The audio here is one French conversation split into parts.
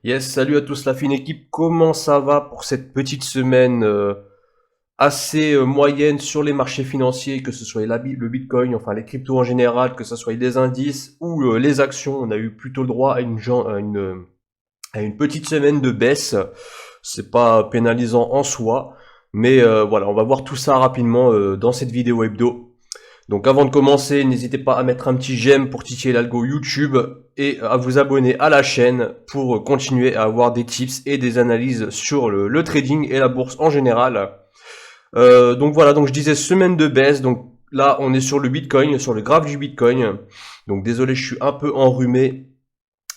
Yes, salut à tous la fine équipe, comment ça va pour cette petite semaine assez moyenne sur les marchés financiers, que ce soit le Bitcoin, enfin les cryptos en général, que ce soit les indices ou les actions, on a eu plutôt le droit à une petite semaine de baisse, c'est pas pénalisant en soi, mais voilà, on va voir tout ça rapidement dans cette vidéo hebdo. Donc avant de commencer, n'hésitez pas à mettre un petit j'aime pour titiller l'algo YouTube et à vous abonner à la chaîne pour continuer à avoir des tips et des analyses sur le trading et la bourse en général. Donc voilà, donc je disais semaine de baisse, donc là on est sur le Bitcoin, sur le graphe du Bitcoin. Donc désolé, je suis un peu enrhumé,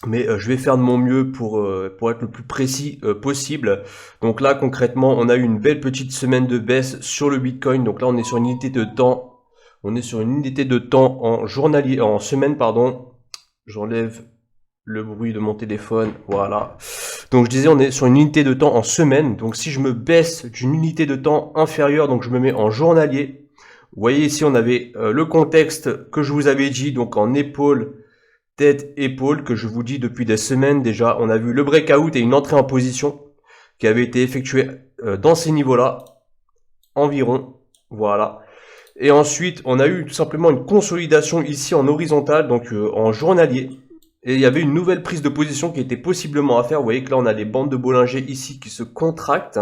mais je vais faire de mon mieux pour être le plus précis possible. Donc là concrètement, on a eu une belle petite semaine de baisse sur le Bitcoin. Donc là on est sur une unité de temps. On est sur une unité de temps en journalier, en semaine, pardon. J'enlève le bruit de mon téléphone, voilà. Donc je disais, on est sur une unité de temps en semaine. Donc si je me baisse d'une unité de temps inférieure, donc je me mets en journalier. Vous voyez ici, on avait le contexte que je vous avais dit, donc en épaule, tête, épaule, que je vous dis depuis des semaines déjà. On a vu le breakout et une entrée en position qui avait été effectuée dans ces niveaux-là, environ, voilà. Et ensuite, on a eu tout simplement une consolidation ici en horizontal, donc en journalier. Et il y avait une nouvelle prise de position qui était possiblement à faire. Vous voyez que là, on a les bandes de Bollinger ici qui se contractent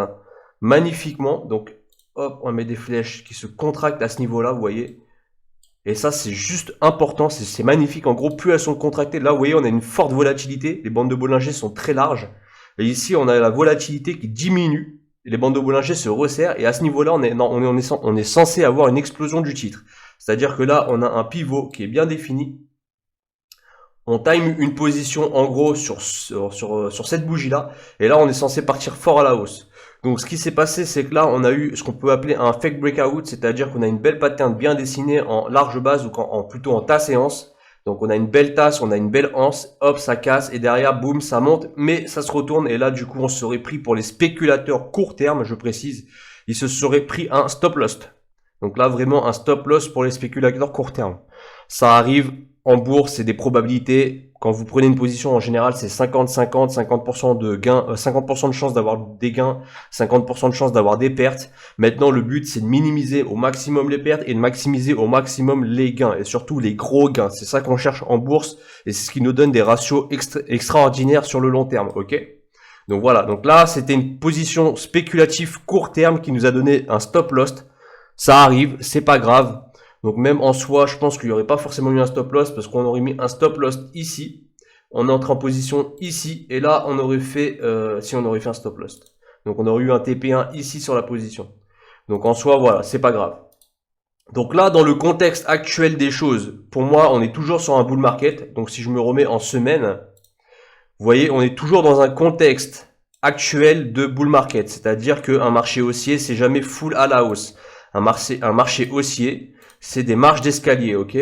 magnifiquement. Donc, hop, on met des flèches qui se contractent à ce niveau-là, vous voyez. Et ça, c'est juste important, c'est magnifique. En gros, plus elles sont contractées, là, vous voyez, on a une forte volatilité. Les bandes de Bollinger sont très larges. Et ici, on a la volatilité qui diminue. Les bandes de Bollinger se resserrent. Et à ce niveau-là, on est censé avoir une explosion du titre. C'est-à-dire que là, on a un pivot qui est bien défini. On time une position en gros sur cette bougie-là. Et là, on est censé partir fort à la hausse. Donc ce qui s'est passé, c'est que là, on a eu ce qu'on peut appeler un fake breakout, c'est-à-dire qu'on a une belle pattern bien dessinée en large base ou plutôt en tasse et anse. Donc on a une belle tasse, on a une belle anse, hop, ça casse et derrière, boum, ça monte, mais ça se retourne et là, du coup, on serait pris pour les spéculateurs court terme, je précise, ils se seraient pris un stop loss. Donc là, vraiment un stop loss pour les spéculateurs court terme. Ça arrive en bourse, c'est des probabilités. Quand vous prenez une position, en général, c'est 50-50, 50% de gains, 50% de chance d'avoir des gains, 50% de chance d'avoir des pertes. Maintenant, le but, c'est de minimiser au maximum les pertes et de maximiser au maximum les gains et surtout les gros gains. C'est ça qu'on cherche en bourse et c'est ce qui nous donne des ratios extraordinaires sur le long terme, ok? Donc voilà, donc là, c'était une position spéculative court terme qui nous a donné un stop loss. Ça arrive, c'est pas grave. Donc même en soi, je pense qu'il n'y aurait pas forcément eu un stop loss parce qu'on aurait mis un stop loss ici. On entre en position ici et là on aurait fait si on aurait fait un stop loss. Donc on aurait eu un TP1 ici sur la position. Donc en soi voilà, c'est pas grave. Donc là dans le contexte actuel des choses, pour moi on est toujours sur un bull market. Donc si je me remets en semaine, vous voyez, on est toujours dans un contexte actuel de bull market, c'est-à-dire qu'un marché haussier c'est jamais full à la hausse. Un marché haussier, c'est des marches d'escalier, ok?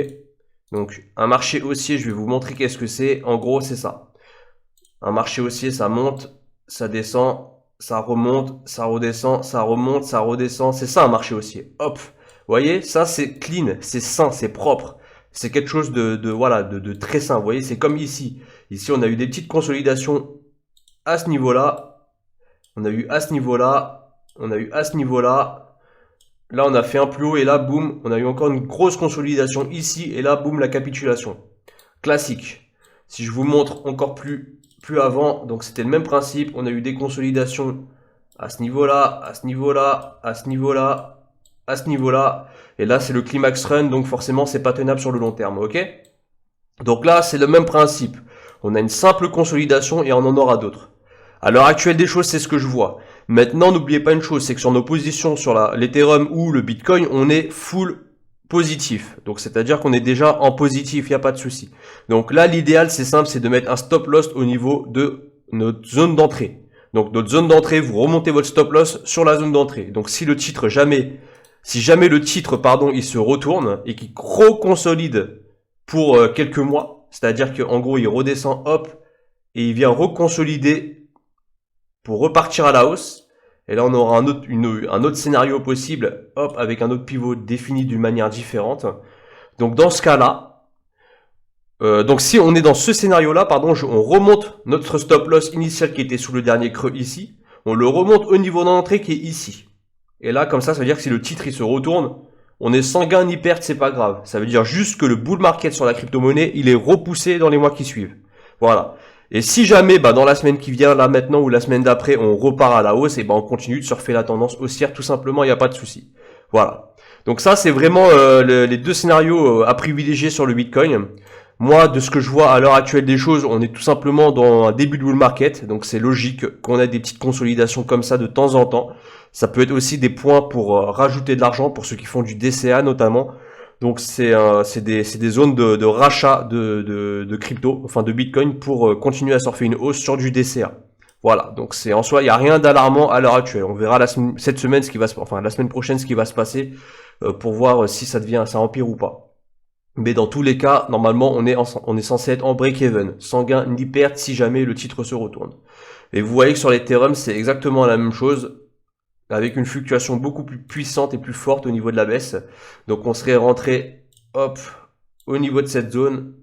Donc, un marché haussier, je vais vous montrer qu'est-ce que c'est. En gros, c'est ça. Un marché haussier, ça monte, ça descend, ça remonte, ça redescend, ça remonte, ça redescend. C'est ça un marché haussier. Hop. Vous voyez, ça c'est clean, c'est sain, c'est propre. C'est quelque chose de très sain. Vous voyez, c'est comme ici. Ici, on a eu des petites consolidations à ce niveau-là. On a eu à ce niveau-là. On a eu à ce niveau-là. Là, on a fait un plus haut et là, boum, on a eu encore une grosse consolidation ici et là, boum, la capitulation. Classique. Si je vous montre encore plus avant, donc c'était le même principe. On a eu des consolidations à ce niveau-là, à ce niveau-là, à ce niveau-là, à ce niveau-là. Et là, c'est le climax run, donc forcément, c'est pas tenable sur le long terme, ok? Donc là, c'est le même principe. On a une simple consolidation et on en aura d'autres. À l'heure actuelle des choses, c'est ce que je vois. Maintenant, n'oubliez pas une chose, c'est que sur nos positions sur l'Ethereum ou le Bitcoin, on est full positif. Donc, c'est-à-dire qu'on est déjà en positif, il n'y a pas de souci. Donc là, l'idéal, c'est simple, c'est de mettre un stop loss au niveau de notre zone d'entrée. Donc, notre zone d'entrée, vous remontez votre stop loss sur la zone d'entrée. Donc, si jamais le titre, pardon, il se retourne et qu'il reconsolide pour quelques mois, c'est-à-dire qu'en gros, il redescend, hop, et il vient reconsolider pour repartir à la hausse. Et là, on aura un autre scénario possible, hop, avec un autre pivot défini d'une manière différente. Donc, dans ce cas-là, Donc si on est dans ce scénario-là, pardon, on remonte notre stop loss initial qui était sous le dernier creux ici, on le remonte au niveau d'entrée qui est ici. Et là, comme ça veut dire que si le titre il se retourne, on est sans gain ni perte, c'est pas grave. Ça veut dire juste que le bull market sur la crypto-monnaie, il est repoussé dans les mois qui suivent. Voilà. Et si jamais, dans la semaine qui vient, là maintenant, ou la semaine d'après, on repart à la hausse, et on continue de surfer la tendance haussière, tout simplement, il n'y a pas de souci. Voilà. Donc ça, c'est vraiment les deux scénarios à privilégier sur le Bitcoin. Moi, de ce que je vois à l'heure actuelle des choses, on est tout simplement dans un début de bull market. Donc c'est logique qu'on ait des petites consolidations comme ça de temps en temps. Ça peut être aussi des points pour rajouter de l'argent pour ceux qui font du DCA notamment. Donc c'est des zones de rachat de crypto, enfin de Bitcoin pour continuer à surfer une hausse sur du DCA. Voilà, donc c'est en soi, il n'y a rien d'alarmant à l'heure actuelle. On verra cette semaine ce qui va se, enfin la semaine prochaine ce qui va se passer pour voir si ça empire ou pas. Mais dans tous les cas, normalement, on est censé être en break-even, sans gain ni perte si jamais le titre se retourne. Et vous voyez que sur l'Ethereum, c'est exactement la même chose, avec une fluctuation beaucoup plus puissante et plus forte au niveau de la baisse. Donc on serait rentré, hop, au niveau de cette zone.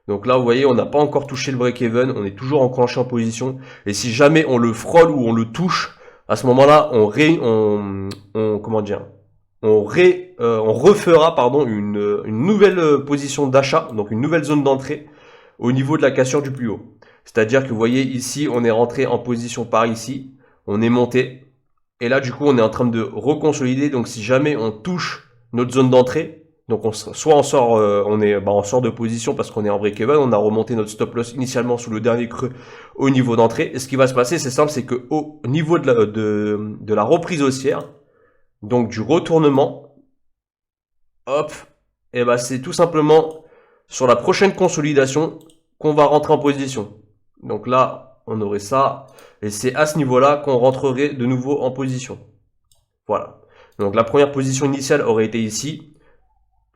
Donc là, vous voyez, on n'a pas encore touché le break-even, on est toujours enclenché en position. Et si jamais on le frôle ou on le touche, à ce moment-là, comment dire, on refera une nouvelle position d'achat, donc une nouvelle zone d'entrée au niveau de la cassure du plus haut. C'est-à-dire que vous voyez ici, on est rentré en position par ici, on est monté, et là du coup on est en train de reconsolider. Donc si jamais on touche notre zone d'entrée, donc on sort de position parce qu'on est en break-even, on a remonté notre stop loss initialement sous le dernier creux au niveau d'entrée. Et ce qui va se passer, c'est simple, c'est que au niveau de la reprise haussière, donc du retournement, hop, et c'est tout simplement sur la prochaine consolidation qu'on va rentrer en position. Donc là, on aurait ça, et c'est à ce niveau-là qu'on rentrerait de nouveau en position. Voilà. Donc la première position initiale aurait été ici.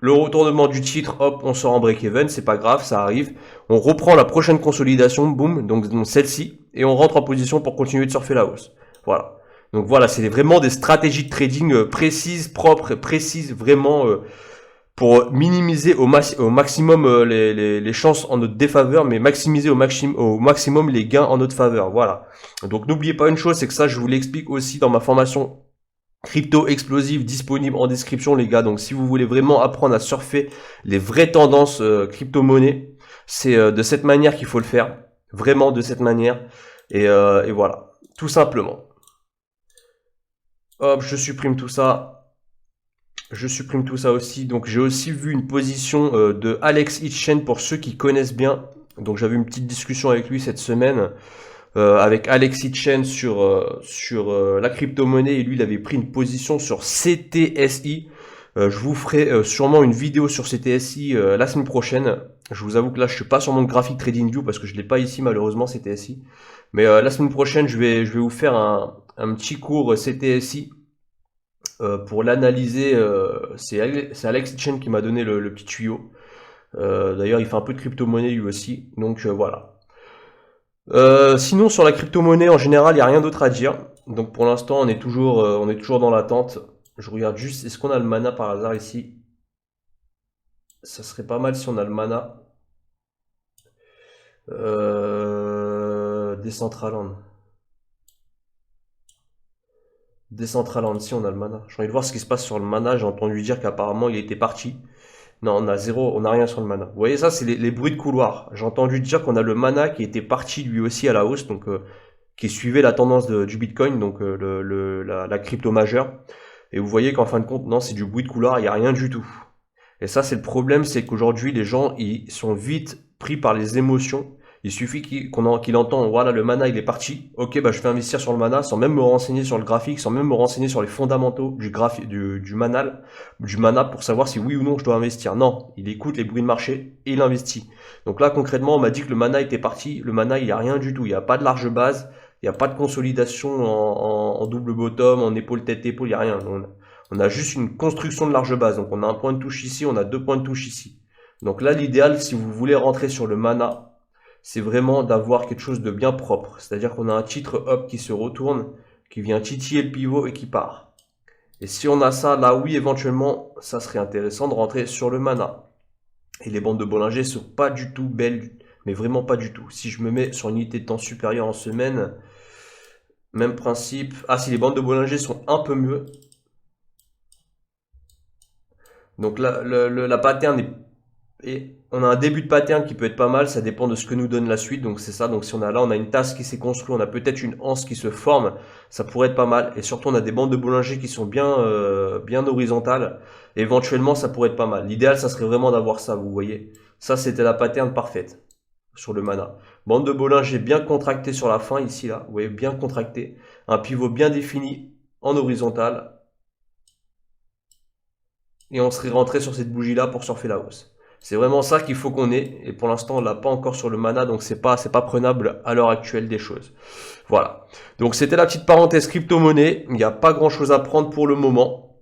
Le retournement du titre, hop, on sort en break-even, c'est pas grave, ça arrive. On reprend la prochaine consolidation, boum, donc celle-ci, et on rentre en position pour continuer de surfer la hausse. Voilà. Donc voilà, c'est vraiment des stratégies de trading précises, propres, précises, vraiment pour minimiser au maximum les chances en notre défaveur, mais maximiser au maximum les gains en notre faveur. Voilà. Donc n'oubliez pas une chose, c'est que ça, je vous l'explique aussi dans ma formation Crypto explosive disponible en description, les gars. Donc si vous voulez vraiment apprendre à surfer les vraies tendances crypto-monnaie, c'est de cette manière qu'il faut le faire. Vraiment de cette manière. Et voilà, tout simplement. Hop, je supprime tout ça. Je supprime tout ça aussi. Donc j'ai aussi vu une position de Alex Hitchens pour ceux qui connaissent bien. Donc j'avais une petite discussion avec lui cette semaine. Avec Alex Hitchens sur la crypto-monnaie, et lui il avait pris une position sur CTSI. Je vous ferai sûrement une vidéo sur CTSI la semaine prochaine. Je vous avoue que là je suis pas sur mon graphique TradingView parce que je l'ai pas ici malheureusement CTSI. Mais la semaine prochaine je vais vous faire un petit cours CTSI pour l'analyser. C'est Alex Hitchens qui m'a donné le petit tuyau. D'ailleurs il fait un peu de crypto-monnaie lui aussi. Donc voilà. Sinon sur la crypto-monnaie en général, il n'y a rien d'autre à dire. Donc pour l'instant, on est toujours dans l'attente. Je regarde juste, est-ce qu'on a le mana par hasard ici? Ça serait pas mal si on a le mana. Decentraland. Decentraland, si on a le mana. J'ai envie de voir ce qui se passe sur le mana. J'ai entendu dire qu'apparemment il était parti. Non, on a zéro, on a rien sur le mana. Vous voyez ça, c'est les bruits de couloir. J'ai entendu dire qu'on a le mana qui était parti lui aussi à la hausse, donc qui suivait la tendance du Bitcoin, donc la crypto majeure. Et vous voyez qu'en fin de compte, non, c'est du bruit de couloir, il n'y a rien du tout. Et ça, c'est le problème, c'est qu'aujourd'hui, les gens, ils sont vite pris par les émotions. Il suffit qu'il entend, voilà, le mana, il est parti. Ok, je vais investir sur le mana sans même me renseigner sur le graphique, sans même me renseigner sur les fondamentaux du mana pour savoir si oui ou non je dois investir. Non, il écoute les bruits de marché et il investit. Donc là, concrètement, on m'a dit que le mana était parti. Le mana, il n'y a rien du tout. Il n'y a pas de large base. Il n'y a pas de consolidation en double bottom, en épaule, tête, épaule. Il n'y a rien. On a juste une construction de large base. Donc on a un point de touche ici, on a deux points de touche ici. Donc là, l'idéal, si vous voulez rentrer sur le mana, c'est vraiment d'avoir quelque chose de bien propre. C'est-à-dire qu'on a un titre up qui se retourne, qui vient titiller le pivot et qui part. Et si on a ça, là oui, éventuellement, ça serait intéressant de rentrer sur le mana. Et les bandes de Bollinger sont pas du tout belles, mais vraiment pas du tout. Si je me mets sur une unité de temps supérieure en semaine, même principe. Ah, si les bandes de Bollinger sont un peu mieux. Donc là, la pattern est et on a un début de pattern qui peut être pas mal, ça dépend de ce que nous donne la suite, donc c'est ça. Donc si on a là, on a une tasse qui s'est construite, on a peut-être une anse qui se forme, ça pourrait être pas mal. Et surtout, on a des bandes de Bollinger qui sont bien horizontales. Et éventuellement, ça pourrait être pas mal. L'idéal, ça serait vraiment d'avoir ça, vous voyez. Ça, c'était la pattern parfaite sur le mana. Bande de Bollinger bien contractée sur la fin, ici, là. Vous voyez, bien contractée. Un pivot bien défini en horizontal. Et on serait rentré sur cette bougie là pour surfer la hausse. C'est vraiment ça qu'il faut qu'on ait, et pour l'instant on l'a pas encore sur le mana, donc c'est pas prenable à l'heure actuelle des choses. Voilà. Donc c'était la petite parenthèse crypto-monnaie. Il n'y a pas grand chose à prendre pour le moment.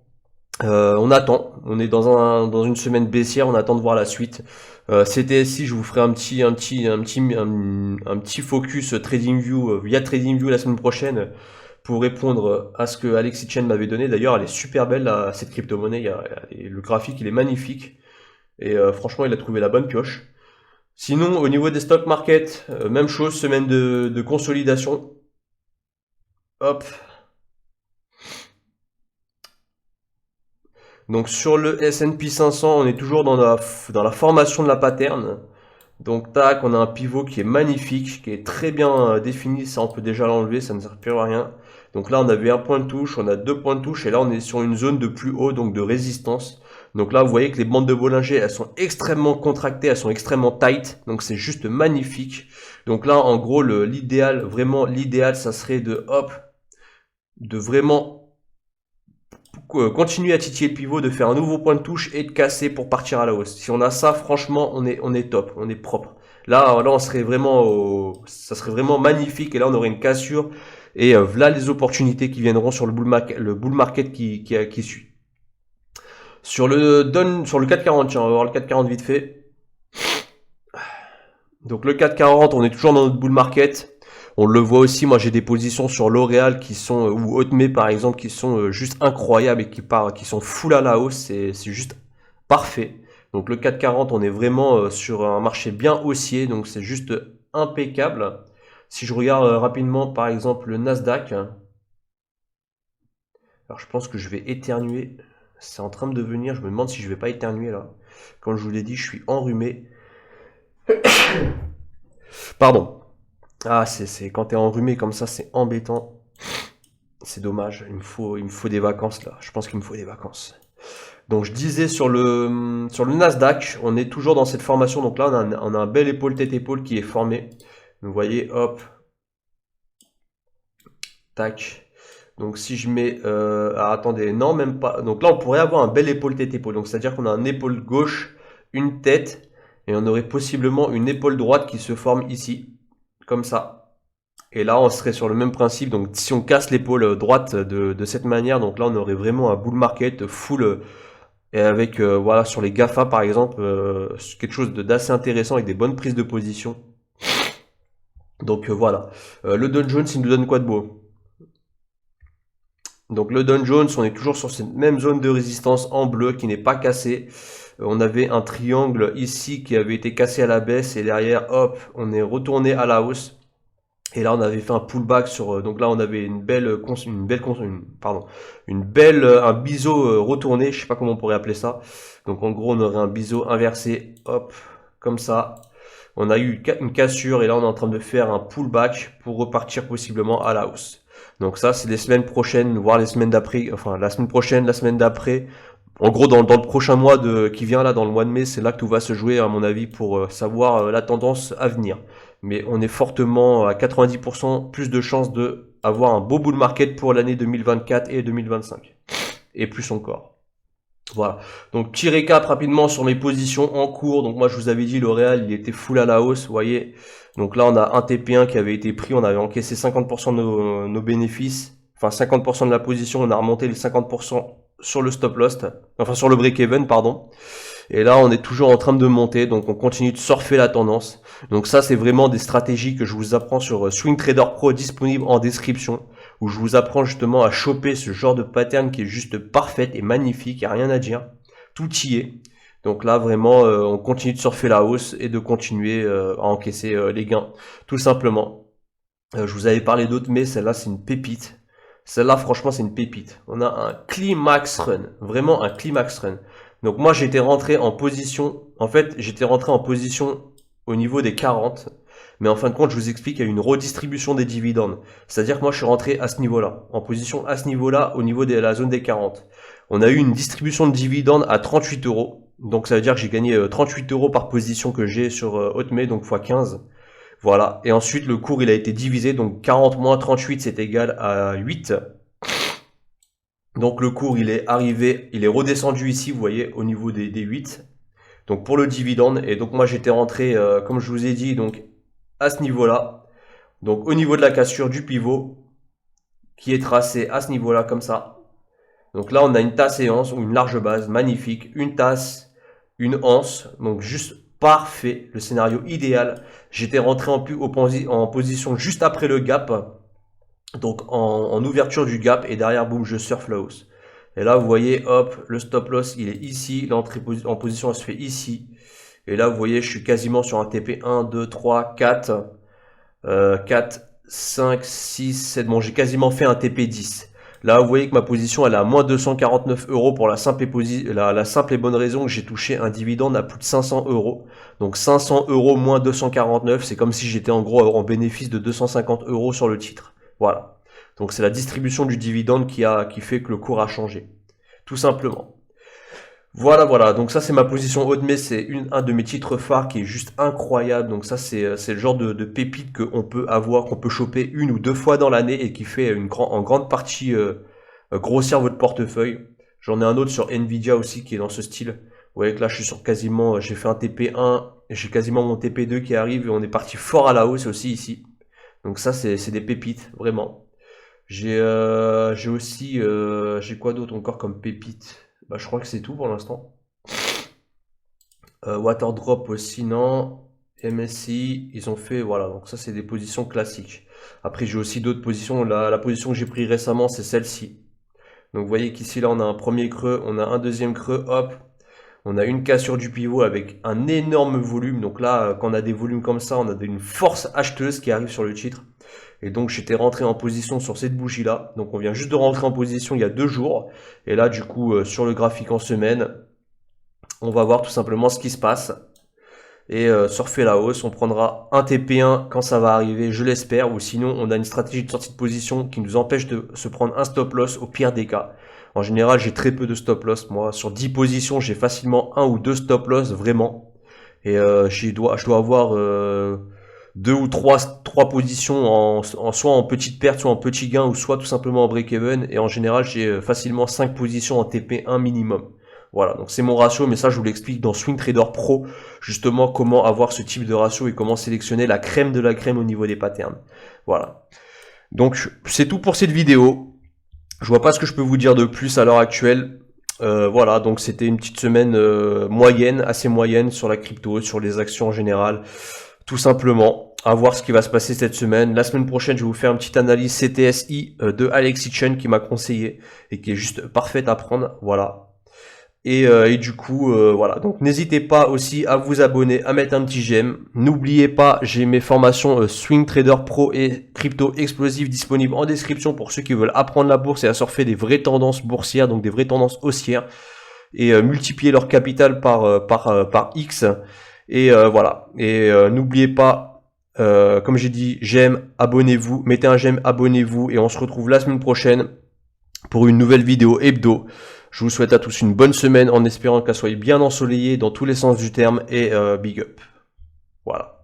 On attend. On est dans une semaine baissière. On attend de voir la suite. CTSI, je vous ferai un petit focus TradingView via TradingView la semaine prochaine pour répondre à ce que Alexis Chen m'avait donné. D'ailleurs, elle est super belle, cette crypto-monnaie. Le graphique, il est magnifique. Et franchement, il a trouvé la bonne pioche. Sinon, au niveau des stock market, même chose, semaine de consolidation. Hop. Donc sur le S&P 500, on est toujours dans la formation de la pattern. Donc tac, on a un pivot qui est magnifique, qui est très bien défini, ça on peut déjà l'enlever, ça ne sert plus à rien. Donc là on avait un point de touche, on a deux points de touche et là on est sur une zone de plus haut, donc de résistance. Donc là vous voyez que les bandes de Bollinger elles sont extrêmement contractées, elles sont extrêmement tight, donc c'est juste magnifique. Donc là en gros l'idéal, vraiment l'idéal ça serait de vraiment continuer à titiller le pivot, de faire un nouveau point de touche et de casser pour partir à la hausse. Si on a ça, franchement, on est top, on est propre. Là, on serait ça serait vraiment magnifique et là, on aurait une cassure et voilà les opportunités qui viendront sur le bull market qui suit. Sur le 440, tiens, on va voir le 440 vite fait. Donc le 440, on est toujours dans notre bull market. On le voit aussi, moi j'ai des positions sur L'Oréal qui sont, ou Hotme par exemple, qui sont juste incroyables et qui sont full à la hausse, c'est juste parfait. Donc le 440, on est vraiment sur un marché bien haussier, donc c'est juste impeccable. Si je regarde rapidement par exemple le Nasdaq, alors je pense que je vais éternuer, c'est en train de devenir, je me demande si je vais pas éternuer là. Comme je vous l'ai dit, je suis enrhumé. Pardon. Ah, c'est quand t'es enrhumé comme ça, c'est embêtant. C'est dommage. Il me faut des vacances là. Je pense qu'il me faut des vacances. Donc je disais sur le Nasdaq, on est toujours dans cette formation. Donc là, on a un bel épaule tête-épaule qui est formé. Vous voyez, hop, tac. Donc si je mets, ah, attendez, non même pas. Donc là, on pourrait avoir un bel épaule tête-épaule. Donc c'est-à-dire qu'on a un épaule gauche, une tête, et on aurait possiblement une épaule droite qui se forme ici, comme ça. Et là, on serait sur le même principe. Donc, si on casse l'épaule droite de cette manière, donc là, on aurait vraiment un bull market full. Et avec, voilà, sur les GAFA, par exemple, quelque chose d'assez intéressant avec des bonnes prises de position. Donc, voilà. Le Dow Jones, il nous donne quoi de beau? Donc, le Dow Jones, on est toujours sur cette même zone de résistance en bleu qui n'est pas cassée. On avait un triangle ici qui avait été cassé à la baisse et derrière, hop, on est retourné à la hausse. Et là, on avait fait un pullback sur. Donc là, on avait un biseau retourné. Je sais pas comment on pourrait appeler ça. Donc en gros, on aurait un biseau inversé, hop, comme ça. On a eu une cassure et là, on est en train de faire un pullback pour repartir possiblement à la hausse. Donc ça, c'est les semaines prochaines, voire les semaines d'après. Enfin, la semaine prochaine, la semaine d'après. En gros, dans le prochain mois qui vient là, dans le mois de mai, c'est là que tout va se jouer, à mon avis, pour savoir la tendance à venir. Mais on est fortement à 90% plus de chances de avoir un beau bull market pour l'année 2024 et 2025. Et plus encore. Voilà. Donc, petit récap rapidement sur mes positions en cours. Donc, moi, je vous avais dit, L'Oréal, il était full à la hausse, vous voyez. Donc là, on a un TP1 qui avait été pris, on avait encaissé 50% de nos bénéfices. Enfin, 50% de la position, on a remonté les 50% sur le stop loss, enfin sur le break-even, pardon. Et là, on est toujours en train de monter, donc on continue de surfer la tendance. Donc ça, c'est vraiment des stratégies que je vous apprends sur Swing Trader Pro, disponible en description, où je vous apprends justement à choper ce genre de pattern qui est juste parfaite et magnifique, il n'y a rien à dire. Tout y est. Donc là, vraiment, on continue de surfer la hausse et de continuer à encaisser les gains, tout simplement. Je vous avais parlé d'autres, mais celle-là, c'est une pépite. Celle-là, franchement, c'est une pépite. On a un climax run, vraiment un climax run. Donc moi, j'étais rentré en position, en fait, j'étais rentré en position au niveau des 40. Mais en fin de compte, je vous explique, il y a eu une redistribution des dividendes. C'est-à-dire que moi, je suis rentré à ce niveau-là, en position à ce niveau-là, au niveau de la zone des 40. On a eu une distribution de dividendes à 38 euros. Donc ça veut dire que j'ai gagné 38 euros par position que j'ai sur Hotmay, donc x 15. Voilà. Et ensuite, le cours, il a été divisé. Donc 40 moins 38, c'est égal à 8. Donc le cours, il est arrivé, il est redescendu ici, vous voyez, au niveau des 8. Donc pour le dividende. Et donc moi, j'étais rentré, comme je vous ai dit, donc à ce niveau-là. Donc au niveau de la cassure du pivot, qui est tracé à ce niveau-là, comme ça. Donc là, on a une tasse et anse, ou une large base, magnifique. Une tasse, une anse, donc juste parfait, le scénario idéal. J'étais rentré en position juste après le gap, donc en ouverture du gap, et derrière, boum, je surfe la hausse. Et là, vous voyez, hop, le stop loss, il est ici, l'entrée en position, elle se fait ici. Et là, vous voyez, je suis quasiment sur un TP 1, 2, 3, 4, 4, 5, 6, 7, bon, j'ai quasiment fait un TP 10. Là, vous voyez que ma position, elle est à moins 249 euros pour la simple et bonne raison que j'ai touché un dividende à plus de 500 euros. Donc 500 euros moins 249, c'est comme si j'étais en gros en bénéfice de 250 euros sur le titre. Voilà. Donc c'est la distribution du dividende qui fait que le cours a changé. Tout simplement. Voilà. Donc ça, c'est ma position haute, mais c'est un de mes titres phares qui est juste incroyable. Donc ça, c'est le genre de pépite qu'on peut avoir, qu'on peut choper une ou deux fois dans l'année et qui fait en grande partie grossir votre portefeuille. J'en ai un autre sur Nvidia aussi qui est dans ce style. Vous voyez que là, je suis sur quasiment, j'ai fait un TP1, j'ai quasiment mon TP2 qui arrive et on est parti fort à la hausse aussi ici. Donc ça, c'est des pépites, vraiment. J'ai aussi, j'ai quoi d'autre encore comme pépite? Bah, je crois que c'est tout pour l'instant. Waterdrop aussi, non. MSI, ils ont fait, voilà, donc ça c'est des positions classiques. Après j'ai aussi d'autres positions, la position que j'ai pris récemment c'est celle-ci. Donc vous voyez qu'ici là on a un premier creux, on a un deuxième creux, hop. On a une cassure du pivot avec un énorme volume. Donc là, quand on a des volumes comme ça, on a une force acheteuse qui arrive sur le titre. Et donc j'étais rentré en position sur cette bougie là. Donc on vient juste de rentrer en position il y a 2 jours. Et là du coup sur le graphique en semaine, on va voir tout simplement ce qui se passe. Et surfer la hausse, on prendra un TP1 quand ça va arriver, je l'espère. Ou sinon on a une stratégie de sortie de position qui nous empêche de se prendre un stop loss au pire des cas. En général j'ai très peu de stop loss. Moi sur 10 positions j'ai facilement 1 ou 2 stop loss vraiment. Et je dois avoir 2 ou 3 positions soit en petite perte, soit en petit gain, ou soit tout simplement en break-even. Et en général, j'ai facilement 5 positions en TP1 minimum. Voilà, donc c'est mon ratio, mais ça je vous l'explique dans Swing Trader Pro, justement comment avoir ce type de ratio et comment sélectionner la crème de la crème au niveau des patterns. Voilà. Donc c'est tout pour cette vidéo. Je vois pas ce que je peux vous dire de plus à l'heure actuelle. Voilà, donc c'était une petite semaine moyenne, assez moyenne sur la crypto, sur les actions en général. Tout simplement, à voir ce qui va se passer cette semaine. La semaine prochaine, je vais vous faire une petite analyse CTSI de Alexis Chen qui m'a conseillé et qui est juste parfaite à prendre. Voilà. Et du coup, voilà. Donc n'hésitez pas aussi à vous abonner, à mettre un petit j'aime. N'oubliez pas, j'ai mes formations Swing Trader Pro et Crypto Explosive disponibles en description pour ceux qui veulent apprendre la bourse et à surfer des vraies tendances boursières, donc des vraies tendances haussières, et multiplier leur capital par X. Et voilà. Et n'oubliez pas, comme j'ai dit, j'aime, abonnez-vous, mettez un j'aime, abonnez-vous, et on se retrouve la semaine prochaine pour une nouvelle vidéo hebdo. Je vous souhaite à tous une bonne semaine en espérant qu'elle soit bien ensoleillée dans tous les sens du terme, et big up. Voilà.